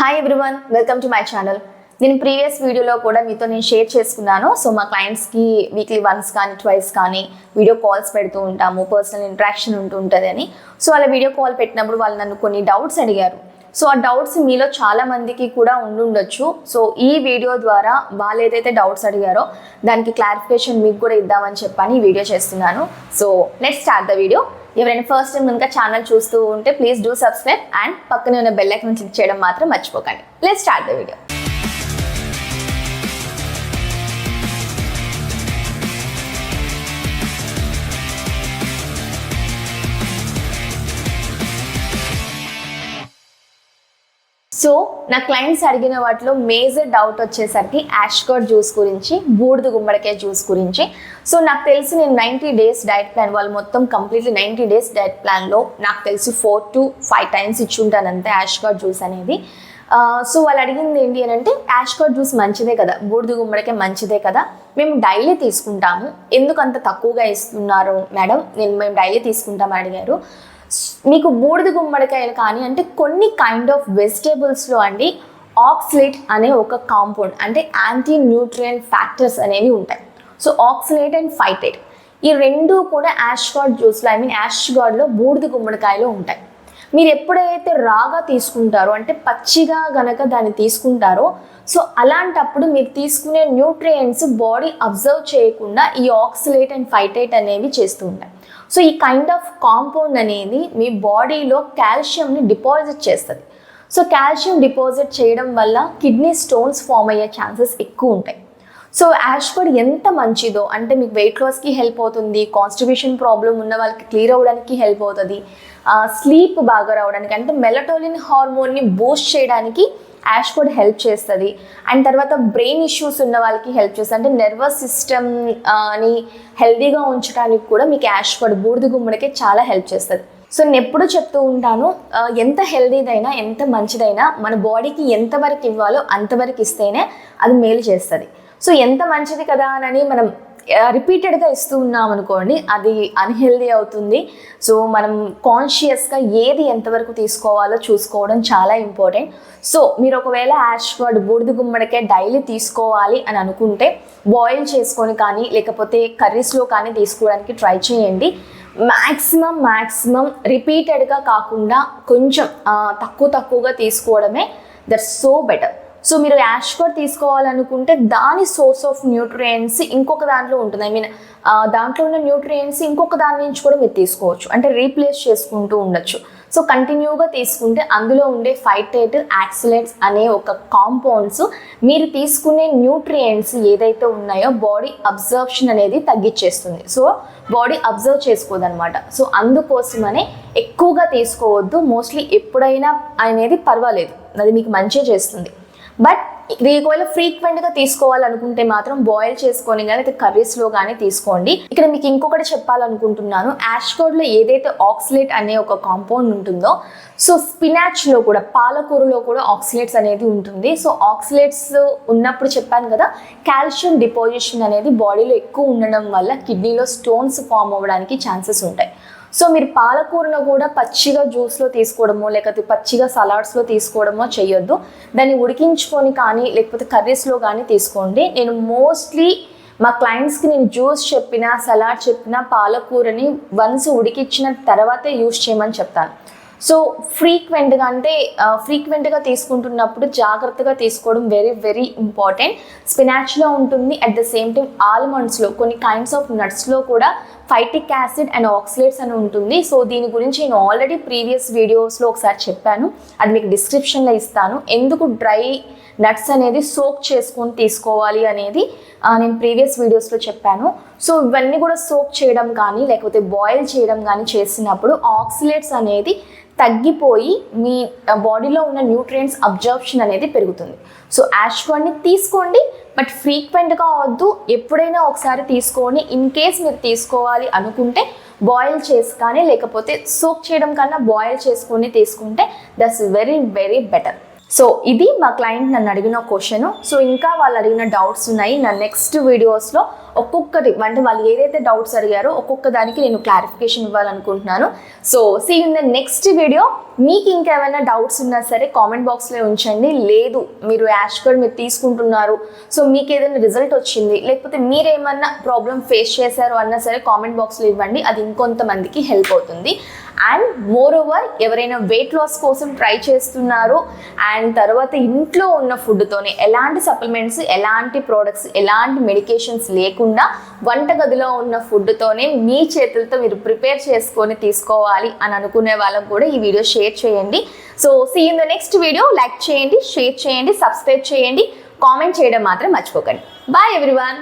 Hi everyone, welcome to my channel. నేను previous వీడియోలో కూడా మీతో షేర్ చేసుకున్నాను. సో మా క్లయింట్స్కి వీక్లీ వన్స్ కానీ ట్వైస్ కానీ వీడియో కాల్స్ పెడుతూ ఉంటాము, పర్సనల్ ఇంటరాక్షన్ ఉంటుంది అని. సో అలా వీడియో కాల్ పెట్టినప్పుడు వాళ్ళు నన్ను కొన్ని డౌట్స్ అడిగారు. సో ఆ డౌట్స్ మీలో చాలా మందికి కూడా ఉండుండొచ్చు. సో ఈ వీడియో ద్వారా వాళ్ళు ఏదైతే డౌట్స్ అడిగారో దానికి క్లారిఫికేషన్ మీకు కూడా ఇద్దామని చెప్పని ఈ వీడియో చేస్తున్నాను. So let's start the video. ఎవరైనా ఫస్ట్ టైం కనుక ఛానల్ చూస్తూ ఉంటే ప్లీజ్ డూ సబ్స్క్రైబ్ అండ్ పక్కనే ఉన్న బెల్ ఐకాన్ క్లిక్ చేయడం మాత్రం మర్చిపోకండి. Let's start the video. So నా క్లయింట్స్ అడిగిన వాటిలో మేజర్ డౌట్ వచ్చేసరికి యాష్కర్డ్ జ్యూస్ గురించి, బూడిద గుమ్మడికాయ జ్యూస్ గురించి. సో నాకు తెలిసి నేను 90 days డైట్ ప్లాన్, వాళ్ళు మొత్తం కంప్లీట్లీ 90 days డైట్ ప్లాన్లో నాకు తెలిసి 4 to 5 times ఇచ్చి ఉంటాను అంతే యాష్కర్డ్ జ్యూస్ అనేది. సో వాళ్ళు అడిగింది ఏంటి అని అంటే, యాష్కర్డ్ జ్యూస్ మంచిదే కదా, బూడిద గుమ్మడికాయ మంచిదే కదా, మేము డైలీ తీసుకుంటాము, ఎందుకు అంత తక్కువగా ఇస్తున్నారు మేడం, మేము డైలీ తీసుకుంటామని అడిగారు. మీకు బూడిద గుమ్మడికాయలు కానీ అంటే కొన్ని కైండ్ ఆఫ్ వెజిటేబుల్స్లో అండి ఆక్సలేట్ అనే ఒక కాంపౌండ్, అంటే యాంటీ న్యూట్రియంట్ ఫ్యాక్టర్స్ అనేవి ఉంటాయి. సో ఆక్సలేట్ అండ్ ఫైటేట్ ఈ రెండు కూడా యాష్గార్డ్ జ్యూస్లో, యాష్గార్డ్లో బూడిద గుమ్మడికాయలో ఉంటాయి. మీరు ఎప్పుడైతే రాగా తీసుకుంటారో అంటే పచ్చిగా గనక దాన్ని తీసుకుంటారో, సో అలాంటప్పుడు మీరు తీసుకునే న్యూట్రియంట్స్ బాడీ అబ్జర్వ్ చేయకుండా ఈ ఆక్సలేట్ అండ్ ఫైటేట్ అనేవి చేస్తూ ఉంటాయి. సో ఈ కైండ్ ఆఫ్ కాంపౌండ్ అనేది మీ బాడీలో కాల్షియంని డిపాజిట్ చేస్తుంది. సో కాల్షియం డిపాజిట్ చేయడం వల్ల కిడ్నీ స్టోన్స్ ఫామ్ అయ్యే ఛాన్సెస్ ఎక్కువ ఉంటాయి. సో యాష్గార్డ్ ఎంత మంచిదో అంటే మీకు వెయిట్ లాస్కి హెల్ప్ అవుతుంది, కాన్స్టిపేషన్ ప్రాబ్లం ఉన్న వాళ్ళకి క్లియర్ అవ్వడానికి హెల్ప్ అవుతుంది, స్లీప్ బాగా రావడానికి అంటే మెలటోనిన్ హార్మోన్ని బూస్ట్ చేయడానికి యాష్గార్డ్ హెల్ప్ చేస్తుంది. అండ్ తర్వాత బ్రెయిన్ ఇష్యూస్ ఉన్న వాళ్ళకి హెల్ప్ చేస్తుంది, అంటే నర్వస్ సిస్టమ్ని హెల్దీగా ఉంచడానికి కూడా మీకు యాష్గార్డ్ బూడిద గుమ్మడికి చాలా హెల్ప్ చేస్తుంది. సో నేను ఎప్పుడూ చెప్తూ ఉంటాను, ఎంత హెల్దీదైనా ఎంత మంచిదైనా మన బాడీకి ఎంతవరకు ఇవ్వాలో అంతవరకు ఇస్తేనే అది మేలు చేస్తుంది. సో ఎంత మంచిది కదా అని మనం రిపీటెడ్గా ఇస్తూ ఉన్నాం అనుకోండి, అది అన్హెల్దీ అవుతుంది. సో మనం కాన్షియస్గా ఏది ఎంతవరకు తీసుకోవాలో చూసుకోవడం చాలా ఇంపార్టెంట్. సో మీరు ఒకవేళ యాష్గార్డ్ బూడిద గుమ్మడికాయ డైలీ తీసుకోవాలి అని అనుకుంటే బాయిల్ చేసుకొని కానీ లేకపోతే కర్రీస్లో కానీ తీసుకోవడానికి ట్రై చేయండి. మ్యాక్సిమం రిపీటెడ్గా కాకుండా కొంచెం తక్కువగా తీసుకోవడమే దట్స్ సో బెటర్. సో మీరు యాష్గార్డ్ తీసుకోవాలనుకుంటే దాని సోర్స్ ఆఫ్ న్యూట్రియంట్స్ ఇంకొక దాంట్లో ఉంటుంది, దాంట్లో ఉన్న న్యూట్రియంట్స్ ఇంకొక దాని నుంచి కూడా మీరు తీసుకోవచ్చు, అంటే రీప్లేస్ చేసుకుంటూ ఉండొచ్చు. సో కంటిన్యూగా తీసుకుంటే అందులో ఉండే ఫైటేట్, యాక్సిలేట్స్ అనే ఒక కాంపౌండ్స్ మీరు తీసుకునే న్యూట్రియంట్స్ ఏదైతే ఉన్నాయో బాడీ అబ్జర్ప్షన్ అనేది తగ్గించేస్తుంది. సో బాడీ అబ్జర్వ్ చేసుకోదన్నమాట. సో అందుకోసమనే ఎక్కువగా తీసుకోవద్దు. మోస్ట్లీ ఎప్పుడైనా అనేది పర్వాలేదు, అది మీకు మంచిగా చేస్తుంది. బట్ ఒకవేళ ఫ్రీక్వెంట్గా తీసుకోవాలనుకుంటే మాత్రం బాయిల్ చేసుకొని కానీ కర్రీస్లో కానీ తీసుకోండి. ఇక్కడ మీకు ఇంకొకటి చెప్పాలనుకుంటున్నాను, యాష్గార్డ్లో ఏదైతే ఆక్సలేట్ అనే ఒక కాంపౌండ్ ఉంటుందో, సో స్పినాచ్లో కూడా, పాలకూరలో కూడా ఆక్సలేట్స్ అనేది ఉంటుంది. సో ఆక్సలేట్స్ ఉన్నప్పుడు చెప్పాను కదా, కాల్షియం డిపాజిషన్ అనేది బాడీలో ఎక్కువ ఉండడం వల్ల కిడ్నీలో స్టోన్స్ ఫామ్ అవ్వడానికి ఛాన్సెస్ ఉంటాయి. సో మీరు పాలకూరను కూడా పచ్చిగా జ్యూస్లో తీసుకోవడమో లేకపోతే పచ్చిగా సలాడ్స్లో తీసుకోవడమో చేయొద్దు. దాన్ని ఉడికించుకొని కానీ లేకపోతే కర్రీస్లో కానీ తీసుకోండి. నేను మోస్ట్లీ మా క్లయింట్స్కి నేను జ్యూస్ చెప్పినా సలాడ్ చెప్పినా పాలకూరని వన్స్ ఉడికించిన తర్వాతే యూస్ చేయమని చెప్తాను. సో ఫ్రీక్వెంట్గా తీసుకుంటున్నప్పుడు జాగ్రత్తగా తీసుకోవడం వెరీ ఇంపార్టెంట్. స్పినాచ్లో ఉంటుంది, అట్ ద సేమ్ టైం ఆల్మండ్స్లో, కొన్ని కైండ్స్ ఆఫ్ నట్స్లో కూడా ఫైటిక్ యాసిడ్ అండ్ ఆక్సలేట్స్ అని ఉంటుంది. సో దీని గురించి నేను ఆల్రెడీ ప్రీవియస్ వీడియోస్లో ఒకసారి చెప్పాను, అది మీకు డిస్క్రిప్షన్లో ఇస్తాను. ఎందుకు డ్రై నట్స్ అనేది సోక్ చేసుకొని తీసుకోవాలి అనేది నేను ప్రీవియస్ వీడియోస్లో చెప్పాను. సో ఇవన్నీ కూడా సోక్ చేయడం కానీ లేకపోతే బాయిల్ చేయడం కానీ చేసినప్పుడు ఆక్సలేట్స్ అనేది తగ్గిపోయి మీ బాడీలో ఉన్న న్యూట్రియంట్స్ అబ్జర్ప్షన్ అనేది పెరుగుతుంది. సో యాష్గార్డ్ని తీసుకోండి, బట్ ఫ్రీక్వెంట్గా వద్దు, ఎప్పుడైనా ఒకసారి తీసుకొని ఇన్ కేస్ మీరు తీసుకోవాలి అనుకుంటే బాయిల్ చేసి కానీ లేకపోతే సోక్ చేయడం కన్నా బాయిల్ చేసుకొని తీసుకుంటే దట్స్ వెరీ బెటర్. సో ఇది మా క్లయింట్ నన్ను అడిగిన క్వశ్చన్. సో ఇంకా వాళ్ళు అడిగిన డౌట్స్ ఉన్నాయి. నా నెక్స్ట్ వీడియోస్లో ఒక్కొక్కటి అంటే వాళ్ళు ఏదైతే డౌట్స్ అడిగారో ఒక్కొక్క దానికి నేను క్లారిఫికేషన్ ఇవ్వాలనుకుంటున్నాను. So see in the next video. మీకు ఇంకేమైనా డౌట్స్ ఉన్నా సరే కామెంట్ బాక్స్లో ఉంచండి. లేదు మీరు యాష్ కర్డ్ మీరు తీసుకుంటున్నారు, సో మీకు ఏదైనా రిజల్ట్ వచ్చింది, లేకపోతే మీరేమన్నా ప్రాబ్లం ఫేస్ చేశారు అన్నా సరే కామెంట్ బాక్స్లో ఇవ్వండి. అది ఇంకొంతమందికి హెల్ప్ అవుతుంది. అండ్ మోర్ ఓవర్ ఎవరైనా వెయిట్ లాస్ కోసం ట్రై చేస్తున్నారు అండ్ తర్వాత ఇంట్లో ఉన్న ఫుడ్తోనే ఎలాంటి సప్లిమెంట్స్, ఎలాంటి ప్రోడక్ట్స్, ఎలాంటి మెడికేషన్స్ లేకుండా వంటగదిలో ఉన్న ఫుడ్తోనే మీ చేతులతో మీరు ప్రిపేర్ చేసుకొని తీసుకోవాలి అని అనుకునే వాళ్ళకు కూడా ఈ వీడియో షేర్ చేయండి. So see in the next video. Like చేయండి, షేర్ చేయండి, సబ్స్క్రైబ్ చేయండి, కామెంట్ చేయడం మాత్రం మర్చిపోకండి. Bye everyone.